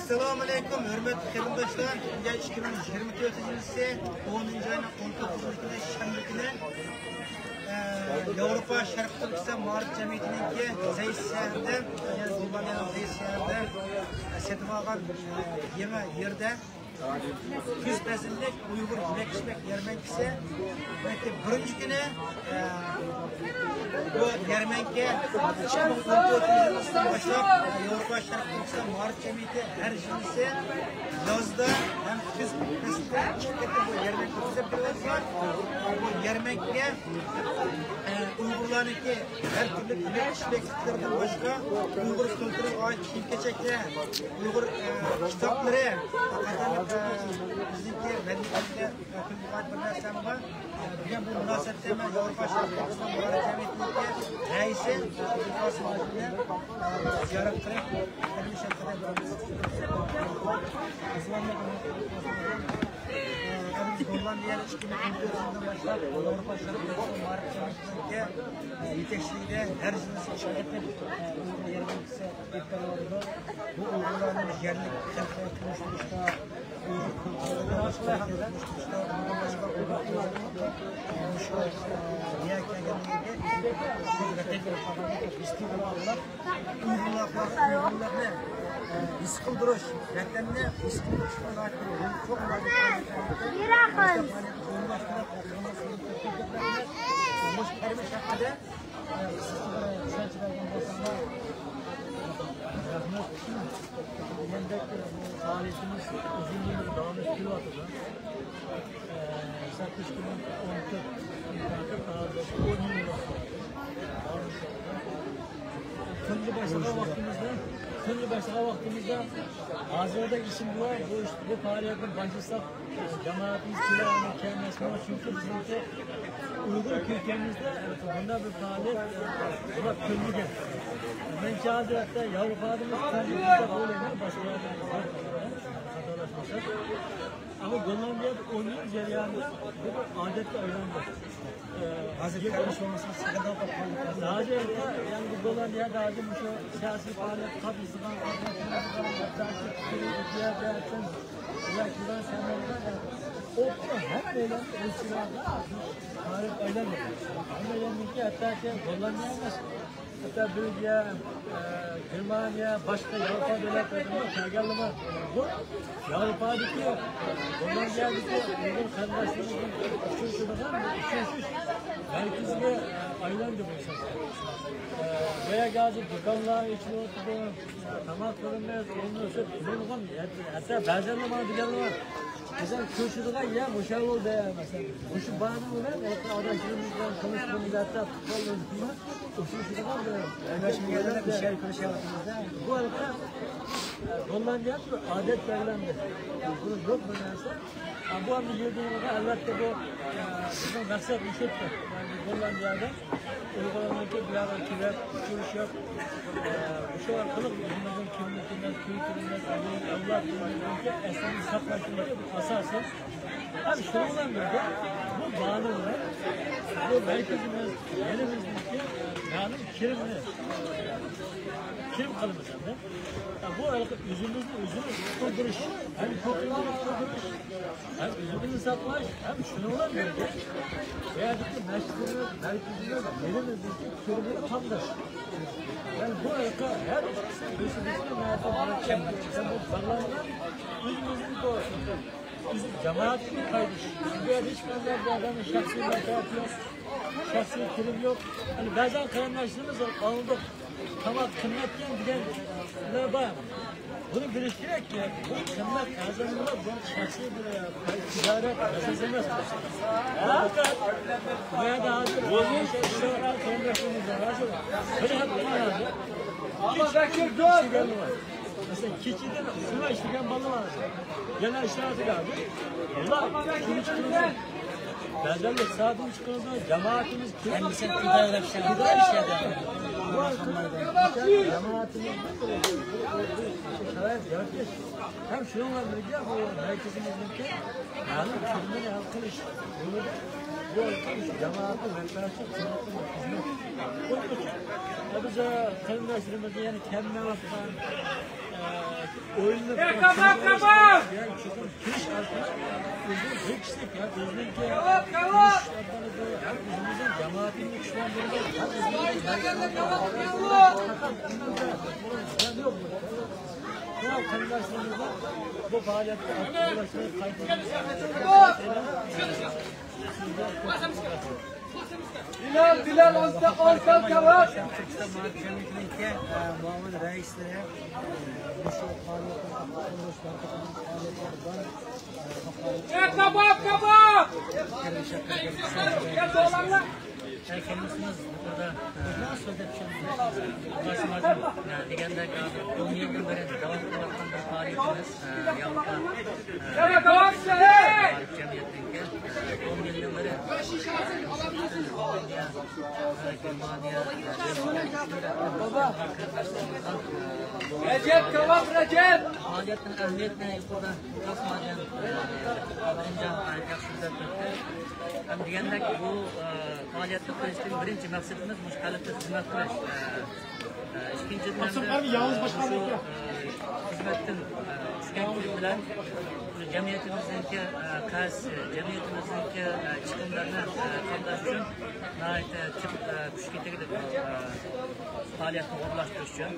Assalomu alaykum, hurmatli qarindoshlar. Bugun 2024-yil 10 ayning 19-kuni shanba kuni Yevropa Sharq Turkiston ma'rif jamiyatining Zays shahrida, ya'ni Albaniyaning Zays shahrida setib olgan yema yerda kuz faslidagi Uyg'ur yemak-ichmak yarmankasi birinchi kuni bu yarmanka 2014-yildan boshlab Yevropa Sharq Turkiston ma'rif jamiyati har yili yozda ham kuz faslida chiqib bu yarmanka o'tkazib beryaptilar. Bu yarmanka Uyg'urlarniki har turli yemak-ichmaklardan boshqa Uyg'ur kulturiga oid kiyim-kechaklar, Uyg'ur kitoblari bizniki madaniyatga kulturali bir narsam bor. Bugun bu munosabatda men Yevropa Sharq Turkiston ma'rif jamiyatining raisi Qosimovni ziyorat qilib, Gollandiya 2014-yildan boshlab Yevropa Sharq Turkiston ma'rif jamiyatiga yetakchiligida har yili chiqib yarmankasi o'tkaziladi. Bu Uyg'urlarning yerlik turmushida Uyg'ur kulturida boshqa Uyg'urlarni his qildirish, vatanni his qildirish çok faaliyetimiz uzunluğunu devam ettiriyordu. Satış günü 10 yıl Kıncı başlığa vaktimizde Azer'de işim var. Bu faaliyetin başlasak cemaatimiz külahını kendisine çünkü bizimki Uygur kültürümüzde bunda bir faaliyet buna kıncıdır. Ben Hazret'te Avrupa'dımız kıncıda böyle bir başka ama Gollandiya'da 10 yıl cereyanında bu adetle öğrendik. Hazreti konuşulmasına sıkıntı yapalım. Sadece yani bu Gollandiya'da ağacım şu siyasi faaliyet kabisi var. O hem böyle Rusya'da tarih öğrendik. Hem öğrendik ki hatta Gollandiya'da hatta Belgiya, Germanya, başka Avrupa devletlerinde tegerleme bu. Avrupa'daki Gollandiya'daki Uygur kardeşlerimizin üçüncü merkezine aylandı bu esas. Veya gazı dükkanlar içine oturdu, tamak fırınlar, ondan hatta bazen de bana dükkanlar var. Mesela köşede ya boşal oldu ya mesela. Boşu bana olan arkadaşlarımızla konuştuğumuzda hatta futbolumuzda köşede kaldı. Arkadaşım geldiler bir şey konuşuyorlar. Bu arada Gollandiya adet belirlendi. Bunun yok mu neyse. Bu anda girdiğimizde elbette bu bizim maksat işletmek. Yani Gollandiya'da uygulamada bir ara kiler, görüş yok. Şu an kılık bizim kimliğinden, kültüründen, evlatlarından eserin saklaşılması asası. Abi şununla birlikte bu bağlılar, bu merkezimiz, yerimizdeki yani kirimini, kirim kalımızda. Bu arada üzümümüzü kurduruş, hem kokuları kurduruş, hem üzümünü satmak, hem şununla birlikte veya ki merkezimiz, yerimizdeki kirimini tamdır. Yani bu arada her üzümümüzün merkezimizde bu bağlamlar üzümümüzün doğrusunda. Bizim cemaatin kaymış. Böyle hiç benzer bir adamın şahsi menfaati yok. Şahsi kirim yok. Hani bazen kaynlaştığımız aldık. Tamam kıymetken gidenler var. Bunu birleştirerek ki bu kıymet kazanımlar bu şahsi bir ticaret esasımız. Fakat veya da hazır. Sonra konuşmamızda hazır. Böyle hep bana lazım. Ama Bekir dur. Mesela keçiden sıra işleyen balı var. Genel işareti kaldı. Allah kimi çıkıyordu. Benden de saatim çıkıyordu. Cemaatimiz kim? Kendisi idare işlerdi. Bu arkadaşlar cemaatimiz hem şununla birlikte bu herkesimizdeki yani kendine halkın iş. Bu cemaatin menfaatçı hizmet. Bunun için bize kayındaşlarımız yani kendine bakılan oyunlu. Kabak kabak. Yani çıkın kiriş artık. Özür hepsik ya. Özür ki. Kabak kabak. Özümüzün cemaatin güçlendirmeleri. Yok mu? Bu arkadaşlarımızla bu faaliyette arkadaşları Bilal Ansal kabak. Muhammed Reis'lere bu şu faaliyetin Kabak kabak. Ya dolanlar. Kendisiniz burada sözde ulaşmacı degende 10 yıldan beri devam kılan bir faaliyetimiz Ya kabak şey. cemiyetinki 10 yıldan beri Recep kabak Recep. faaliyetin ehemmiyetini burada ulaşmacı hem degende bu faaliyette qilishning birinchi maqsadimiz mushkallikda xizmat qilish. Ikkinchidan xizmatdan tushgan pul bilan jamiyatimizniki qarz, jamiyatimizniki chiqimlarni qamdash uchun kuchga tegdi faoliyatni o'rlashtirish uchun.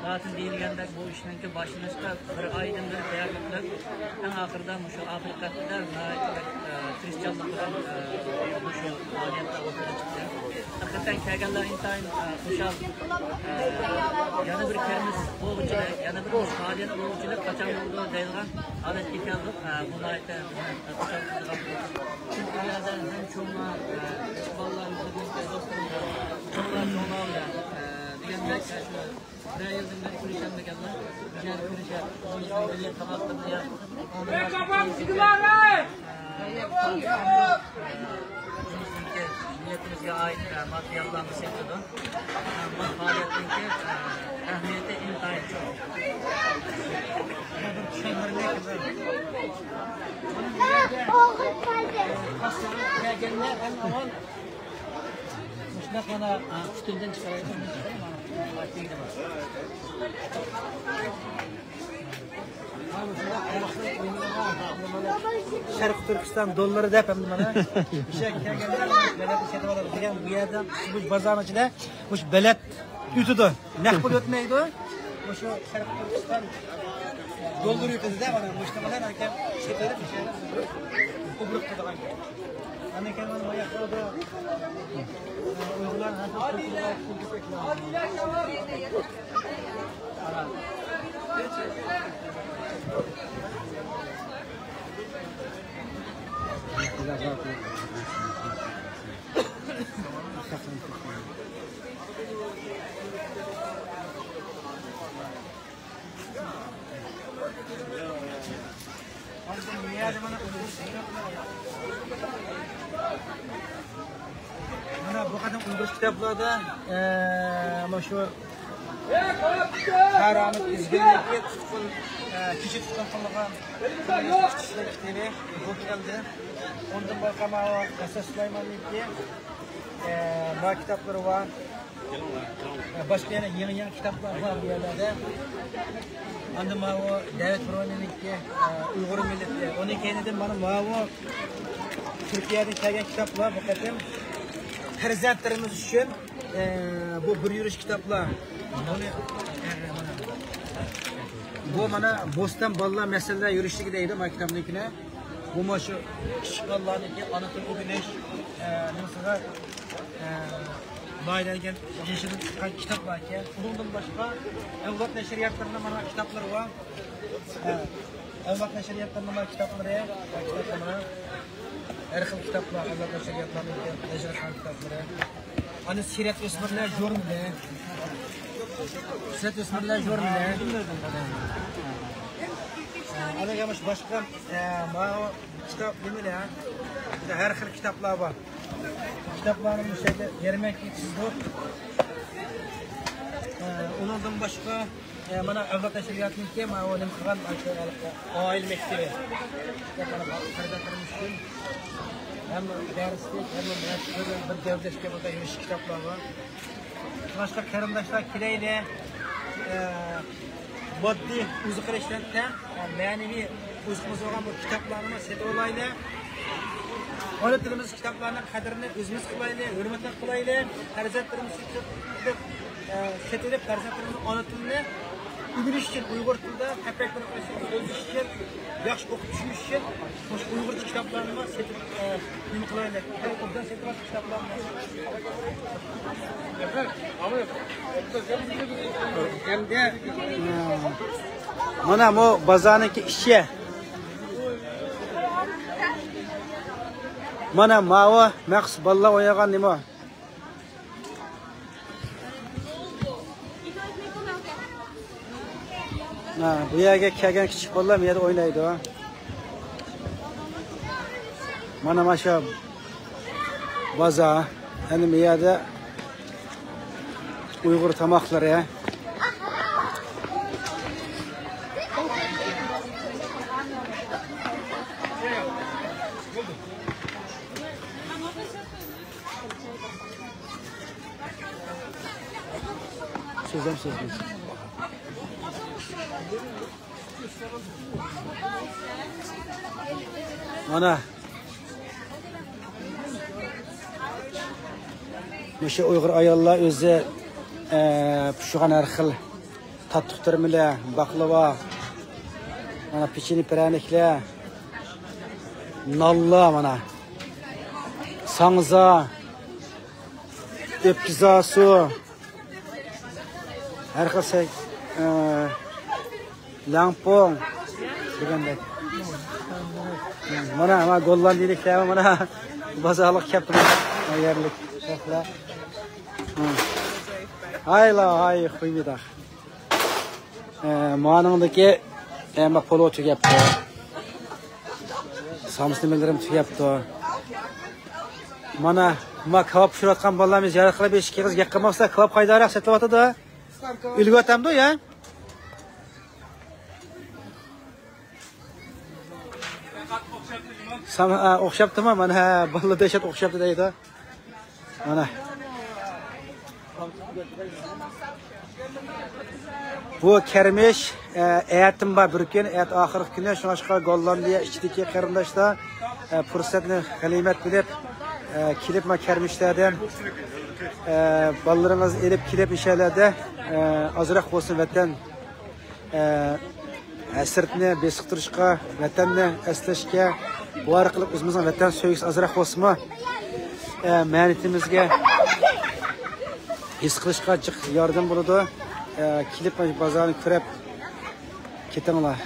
Zaten deyilgandek bu ishninki boshlanishda bir oydan beri tayyorgarlik, eng oxirida shu Afrikada tirishchanlik bilan shu faoliyatda o'rtaga chiqdi. Haqiqatan kelganlar intayin xushal. Yana bir kerimiz bo'g'uchilar, yana bir faoliyat bo'g'uchilar qachon bo'ldi deyilgan odatga keldik. Buni aytib xushal qilgan. Chunki bu yerda ham cho'ma bolalarimiz cho'malar degandek shu bir yildan beri kurashamaganlar. Yana kurashar. Milliy tamoqlarni yapib. Kabak sigara. Niyetimizga ait materiallarni sektörde bu faaliyetinki ehemmiyeti intayin çok. Gelgenler en aval Müşnak bana üstünden çıkarayım. Şarkı Türkistan doları da yapalım bana. Bir şey gelgenler bu yerden bu pazarın içinde bu belet yutudu. Ne pul ötmeydi o? Bu şu Şarkı Türkistan dolları yutudu da bana. Bu işte bana hakem şeyleri bir şeyler. Kubruk da var. Amerikan bana yapıyor da uygulan hafif Türkler Mana bu kadar Uygur kitaplarda ama şu Karanlık izginlikle tutkun, küçük tutkun kılığa kişileri bu geldi. Ondan bakama o Esas Süleymanlık'ı bu kitapları var. Başka yeni kitaplar var bu yerlerde. Ondan o Devlet Broni'ninki Uygur milleti. Onun kendinden bana o Türkiye'den gelgen kitaplar bu kadar. Prezentlerimiz için bu bir yürüyüş kitaplar. Bu bana Bostan Balla meseleler yürüyüşlük deydi ama kitabındakine. Bu maçı küçük Allah'ındaki Anadolu Güneş mesela Baydargen yaşadığı çıkan kitap var ki. Bundan başka Evlat Neşriyatlarında bana kitapları var. Evlat Neşriyatlarında bana kitapları Erkil kitaplar, Evlat Neşriyatlarında Necratan kitapları. Hani Siret Osmanlı'ya jornle. Siret Osmanlı'ya jornle. Ana gelmiş başka kitap değil mi ya? Bir de her tür kitaplar var. Kitapların bir şeyde yermekliksiz yok. Ondan başka bana Evlat Neşriyat'ın ki o nemkıgan aile mektebi. Hem derslik hem bir devleşke burada yürüyüş kitaplar var. Başka karımdaşlar kireyle moddiy o'zgarishlardan ma'naviy o'zimiz olgan bu kitoblarni setib olaylik. Ona tilimiz kitoblarning qadrini o'zimiz qilaylik, hurmat qilaylik. Farzandlarimiz uchun setilib farzandlarimiz ona tilini o'rganish uchun Uyg'ur tilida tafakkur qilish uchun yaxshi o'qib tushunish uchun o'sha Uyg'urcha kitoblarni setib nima qilaylik. O'qib setib kitoblarni. Mana bu bozorniki ishi. Mana mavi maqs balla o'yagan nima? Bu yerga kelgan kichik bolalar bu yerda o'ynaydi. Mana shu bozor, endi bu yerda Uyg'ur tamoqlari. Sözüm. Mana Meşe Uyghur ayollar o'zi pişigan har xil tatlıqtırmalar, baklava, mana pecheni piraniklar, nalla mana, sangza, öpkiza su, har xil lampong degandek. Mana Gollandiyliklar mana bozorlik kelibdi yerlik shayxlar. Hay xuymidah. Manındaki polo tugapti. Samsnimalarım tugapti. Mana kebab pishirayotgan bolalarimiz yarqilab eshikka qiz yaqqamasa kebab qaydaroq sotib-da. Ulg'atamdi ya. O'xshabdimi? Mana bolalar deshat o'xshabdi deydi. Mana bu kermish eyatim bor bir kun, eyat oxirgi kuni shunga Gollandiya ichidagi qarindoshlar fursatni g'animat bilib kelib kermishlardan bolalaringiz elib kelib inshoollah ozroq bo'lsin vatan asrni besiqtirishga, vatanni aslashga, bu orqali o'zimizning vatan sevgisi ozroq bo'lsinmi? Ma'niyatimizga his qilishga yordam bo'ladi. Kelib bozorni ko'rib ketinglar.